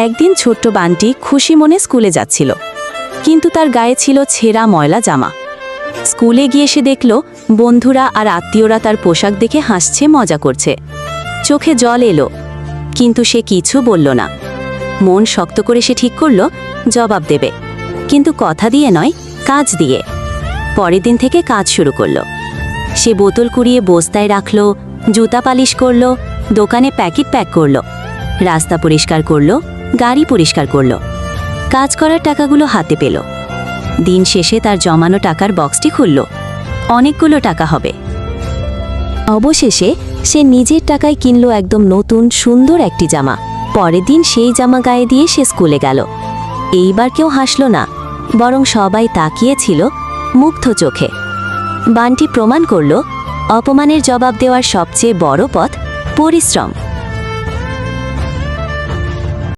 একদিন ছোট্ট বান্টি খুশি মনে স্কুলে যাচ্ছিল, কিন্তু তার গায়ে ছিল ছেঁড়া ময়লা জামা। স্কুলে গিয়ে সে দেখল বন্ধুরা আর আত্মীয়রা তার পোশাক দেখে হাসছে, মজা করছে। চোখে জল এলো, কিন্তু সে কিছু বলল না। মন শক্ত করে সে ঠিক করল জবাব দেবে, কিন্তু কথা দিয়ে নয়, কাজ দিয়ে। পরের দিন থেকে কাজ শুরু করল। সে বোতল কুড়িয়ে বস্তায় রাখল, জুতা পালিশ করল, দোকানে প্যাকেট প্যাক করল, রাস্তা পরিষ্কার করল, গাড়ি পরিষ্কার করল। কাজ করার টাকাগুলো হাতে পেল। দিন শেষে তার জমানো টাকার বক্সটি খুলল। অনেকগুলো টাকা হবে। অবশেষে সে নিজের টাকায় কিনল একদম নতুন সুন্দর একটি জামা। পরের দিন সেই জামা গায়ে দিয়ে সে স্কুলে গেল। এইবার কেউ হাসল না, বরং সবাই তাকিয়েছিল মুগ্ধ চোখে। বান্টি প্রমাণ করল অপমানের জবাব দেওয়ার সবচেয়ে বড় পথ পরিশ্রম।